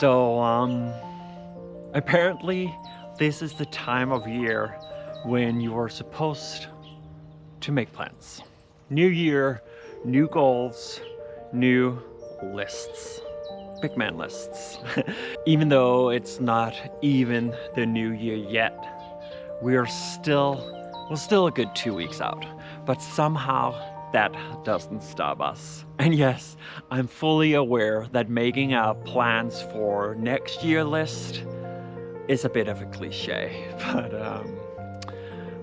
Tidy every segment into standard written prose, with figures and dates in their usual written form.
So apparently this is the time of year when you are supposed to make plans. New year, new goals, new lists. Big man lists. Even though it's not even the new year yet, we're still a good 2 weeks out. But somehow that doesn't stop us. And yes, I'm fully aware that making a plans for next year list is a bit of a cliche.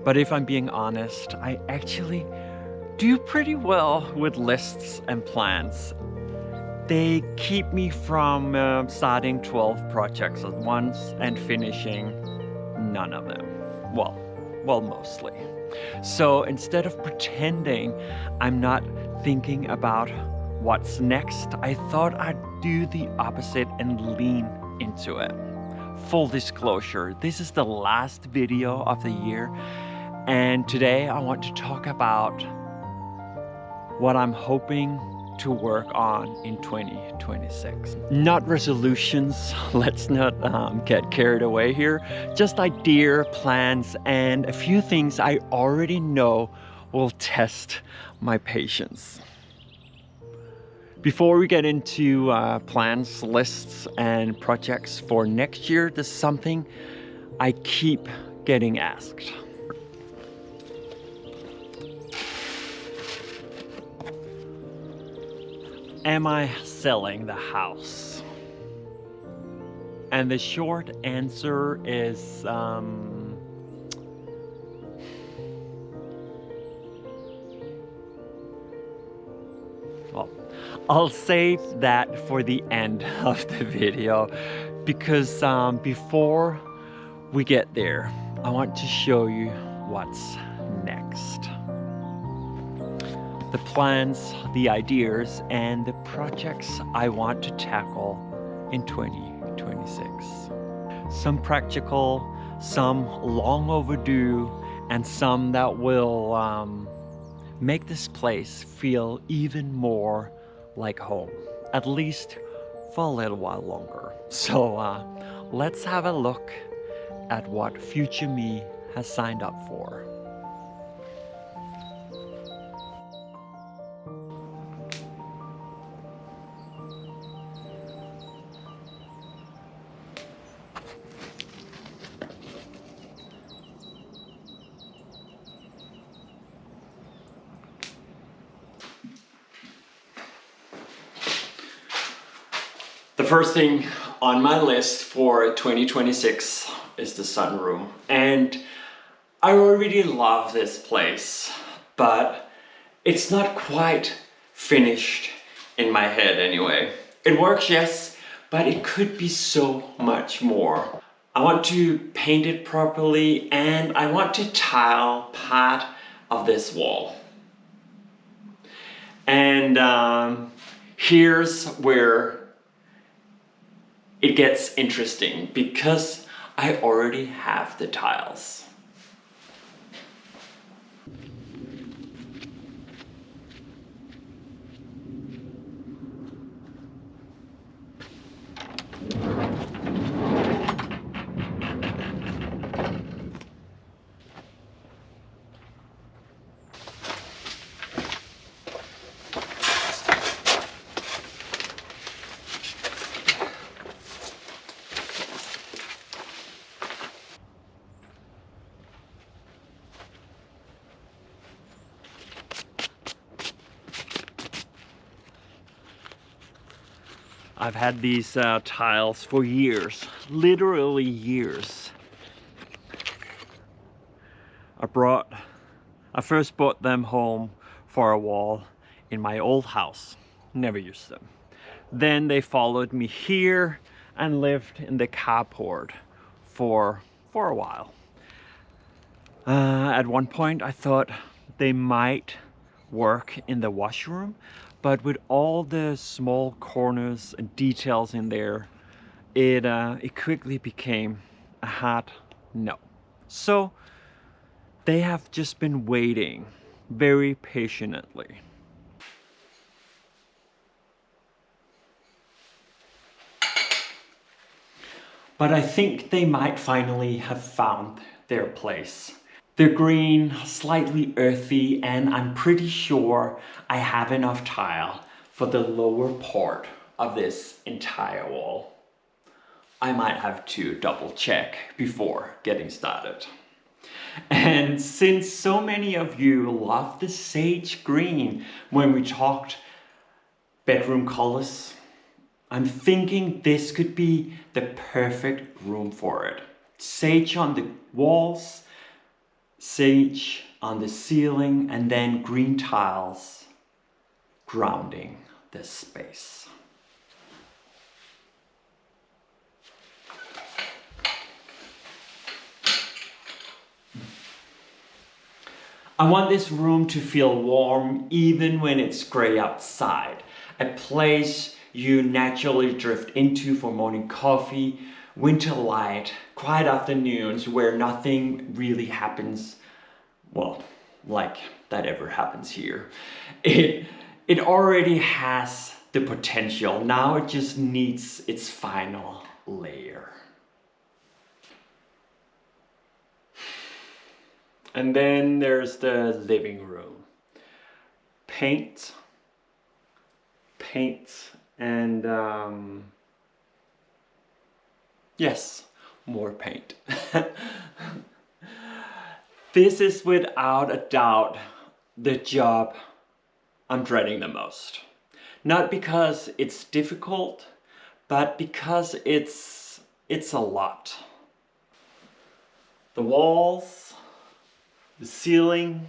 But if I'm being honest, I actually do pretty well with lists and plans. They keep me from starting 12 projects at once and finishing none of them. Well, mostly. So instead of pretending I'm not thinking about what's next, I thought I'd do the opposite and lean into it. Full disclosure, this is the last video of the year, and today I want to talk about what I'm hoping to work on in 2026. Not resolutions, let's not get carried away here. Just ideas, plans, and a few things I already know will test my patience. Before we get into plans, lists, and projects for next year, there's something I keep getting asked. Am I selling the house? And the short answer is well, I'll save that for the end of the video, because before we get there, I want to show you what's next. The plans, the ideas, and the projects I want to tackle in 2026. Some practical, some long overdue, and some that will make this place feel even more like home, at least for a little while longer. So let's have a look at what future me has signed up for. The first thing on my list for 2026 is the sunroom. And I already love this place, but it's not quite finished in my head anyway. It works, yes, but it could be so much more. I want to paint it properly, and I want to tile part of this wall. And here's where it gets interesting, because I already have the tiles. I've had these tiles for years, literally years. I first brought them home for a wall in my old house, never used them. Then they followed me here and lived in the carport for a while. At one point I thought they might work in the washroom, but with all the small corners and details in there, it quickly became a hard no. So they have just been waiting very patiently. but I think they might finally have found their place. They're green, slightly earthy, and I'm pretty sure I have enough tile for the lower part of this entire wall. I might have to double check before getting started. And since so many of you love the sage green when we talked bedroom colors, I'm thinking this could be the perfect room for it. Sage on the walls, sage on the ceiling, and then green tiles grounding this space. I want this room to feel warm even when it's gray outside. A place you naturally drift into for morning coffee, winter light, quiet afternoons where nothing really happens, well, like that ever happens here. It already has the potential. Now it just needs its final layer. And then there's the living room. Paint, and yes, more paint. This is without a doubt the job I'm dreading the most. Not because it's difficult, but because it's a lot. The walls, the ceiling,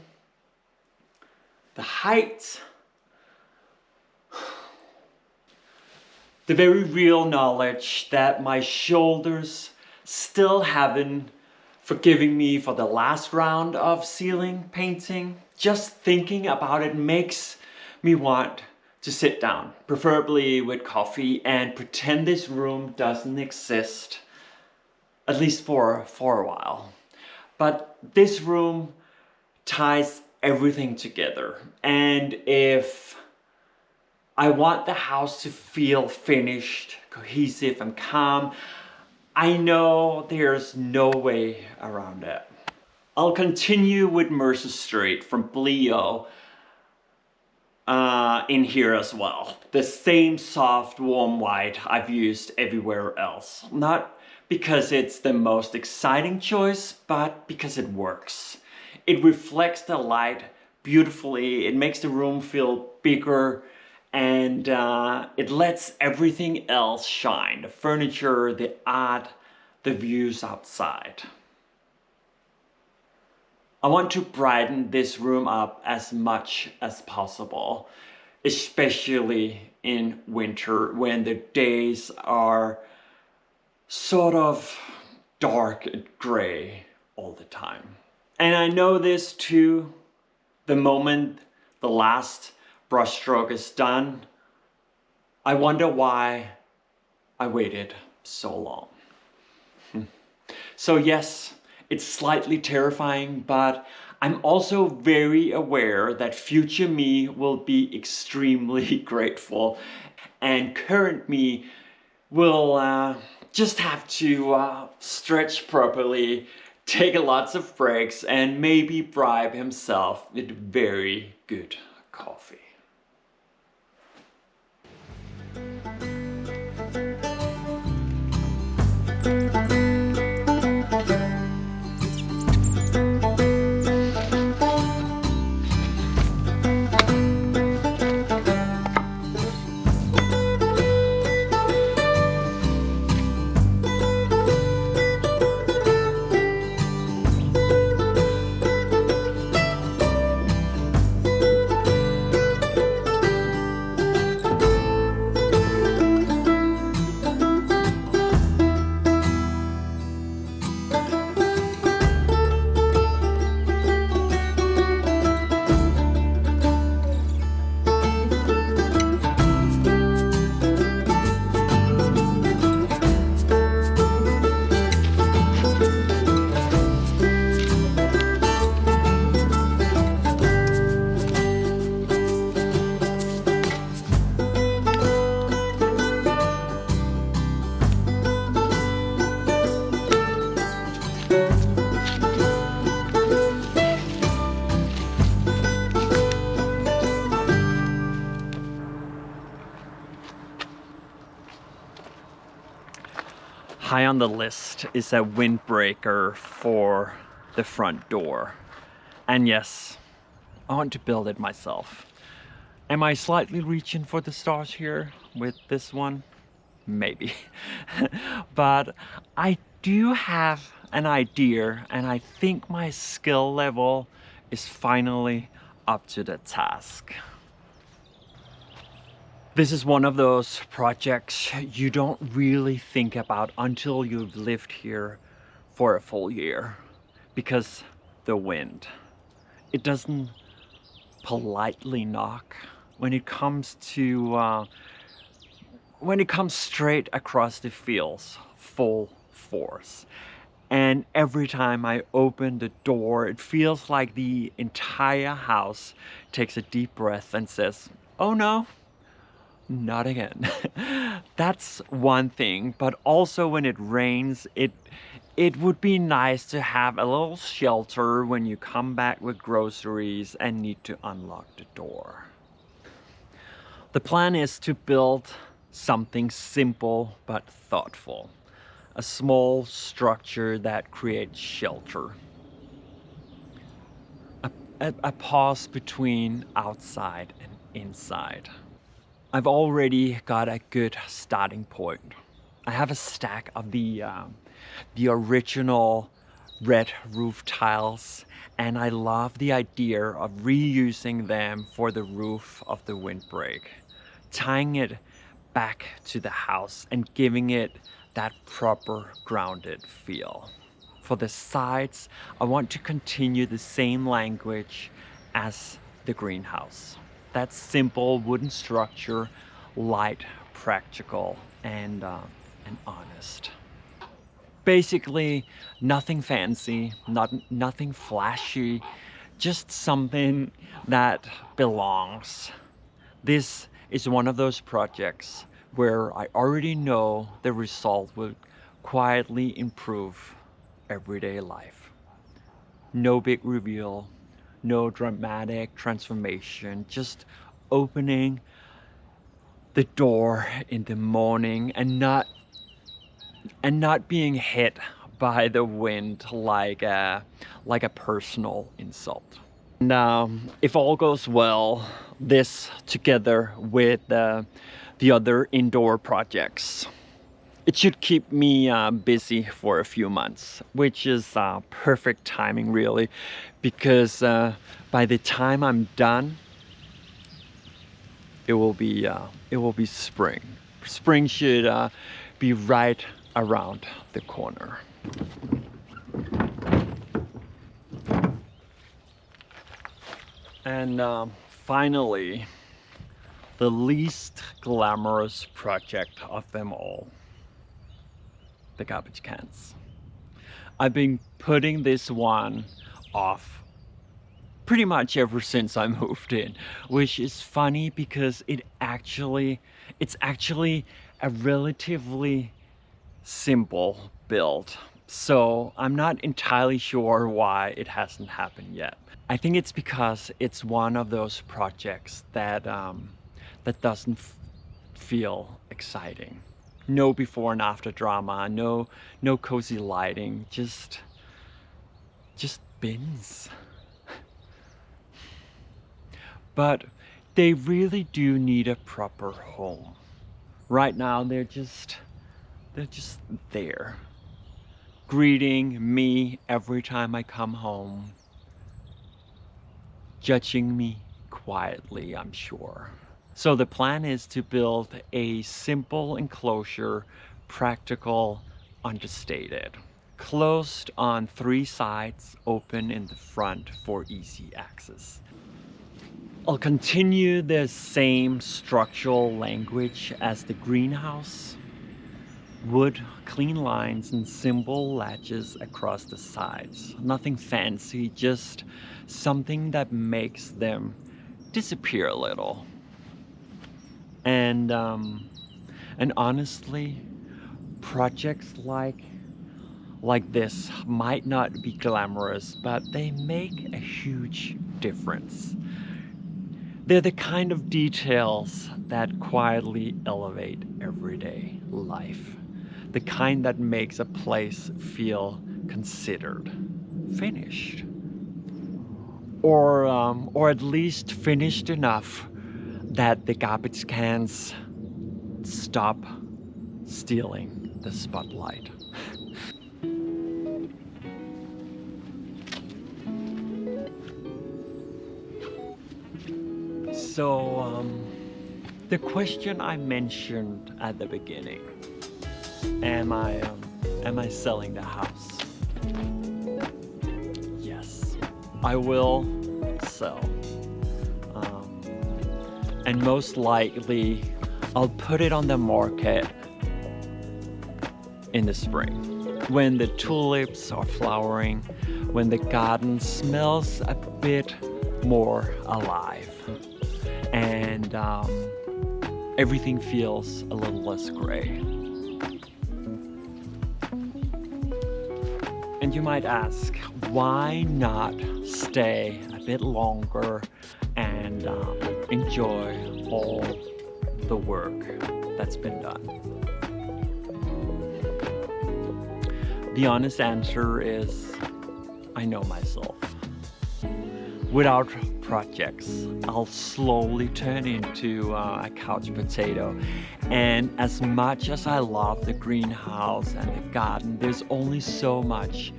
the height, the very real knowledge that my shoulders still haven't forgiven me for the last round of ceiling painting. Just thinking about it makes me want to sit down, preferably with coffee, and pretend this room doesn't exist, at least for a while. But this room ties everything together, and if I want the house to feel finished, cohesive, and calm, I know there's no way around it. I'll continue with Mercer Street from Bleo in here as well. The same soft, warm white I've used everywhere else. Not because it's the most exciting choice, but because it works. It reflects the light beautifully, it makes the room feel bigger, and it lets everything else shine. The furniture, the art, the views outside. I want to brighten this room up as much as possible, especially in winter when the days are sort of dark and gray all the time. And I know this too, the moment the last brushstroke is done, I wonder why I waited so long. So yes, it's slightly terrifying, but I'm also very aware that future me will be extremely grateful, and current me will just have to stretch properly, take lots of breaks, and maybe bribe himself with very good coffee. High on the list is a windbreaker for the front door. And yes, I want to build it myself. Am I slightly reaching for the stars here with this one? Maybe. But I do have an idea, and I think my skill level is finally up to the task. This is one of those projects you don't really think about until you've lived here for a full year, because the wind, it doesn't politely knock when it comes straight across the fields full force. And every time I open the door, it feels like the entire house takes a deep breath and says, "Oh no, not again." That's one thing, but also when it rains, it would be nice to have a little shelter when you come back with groceries and need to unlock the door. The plan is to build something simple but thoughtful. A small structure that creates shelter. A pause between outside and inside. I've already got a good starting point. I have a stack of the original red roof tiles, and I love the idea of reusing them for the roof of the windbreak, tying it back to the house and giving it that proper grounded feel. For the sides, I want to continue the same language as the greenhouse. That simple wooden structure, light, practical, and honest. Basically, nothing fancy, nothing flashy, just something that belongs. This is one of those projects where I already know the result will quietly improve everyday life. No big reveal, no dramatic transformation, just opening the door in the morning and not being hit by the wind like a personal insult. And if all goes well, this together with the other indoor projects, it should keep me busy for a few months, which is perfect timing really, because by the time I'm done, it will be spring. Spring should be right around the corner. And finally, the least glamorous project of them all, the garbage cans. I've been putting this one off pretty much ever since I moved in, which is funny because it's actually a relatively simple build. So I'm not entirely sure why it hasn't happened yet. I think it's because it's one of those projects that doesn't feel exciting. No before and after drama, no cozy lighting, just bins. But they really do need a proper home. Right now they're just there, greeting me every time I come home, judging me quietly, I'm sure. So the plan is to build a simple enclosure, practical, understated. Closed on 3 sides, open in the front for easy access. I'll continue the same structural language as the greenhouse. Wood, clean lines, and simple latches across the sides. Nothing fancy, just something that makes them disappear a little. And honestly, projects like this might not be glamorous, but they make a huge difference. They're the kind of details that quietly elevate everyday life. the kind that makes a place feel considered, finished, or at least finished enough that the garbage cans stop stealing the spotlight. So, the question I mentioned at the beginning, am I selling the house? Yes, I will sell. And most likely, I'll put it on the market in the spring, when the tulips are flowering, when the garden smells a bit more alive, and everything feels a little less gray. And you might ask, why not stay a bit longer and enjoy all the work that's been done? The honest answer is, I know myself. Without projects, I'll slowly turn into a couch potato. And as much as I love the greenhouse and the garden, there's only so much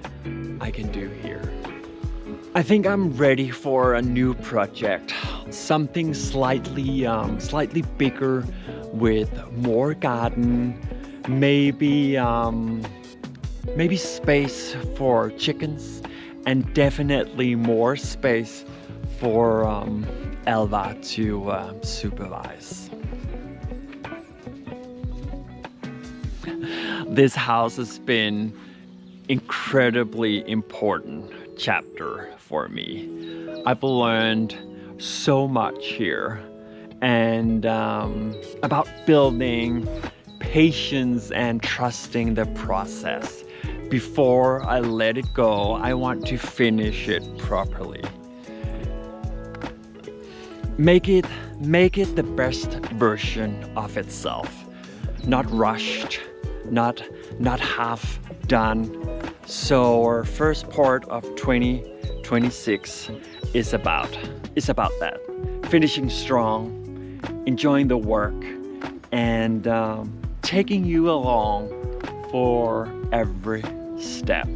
I can do here. I think I'm ready for a new project, something slightly bigger, with more garden, maybe space for chickens, and definitely more space for Alvar to supervise. This house has been incredibly important chapter for me. I've learned so much here, and about building, patience, and trusting the process. Before I let it go, I want to finish it properly. Make it the best version of itself. Not rushed, not half done. So our first part of 2026 is about that. Finishing strong, enjoying the work, and taking you along for every step.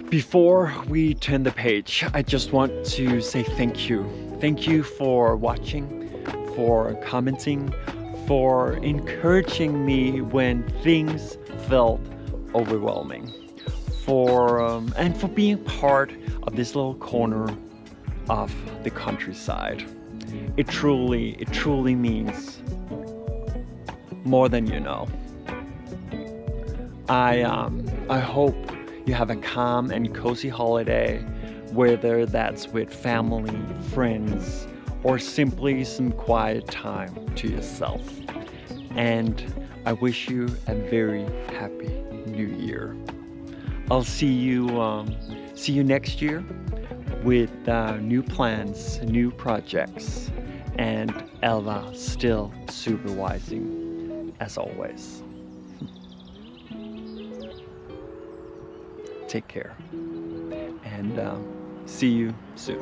Before we turn the page, I just want to say thank you. Thank you for watching, for commenting, for encouraging me when things felt overwhelming, and for being part of this little corner of the countryside. It truly means more than you know. I hope you have a calm and cozy holiday, whether that's with family, friends, or simply some quiet time to yourself. And I wish you a very happy new year. I'll see you next year with new plans, new projects, and Alvar still supervising as always. Take care, and see you soon.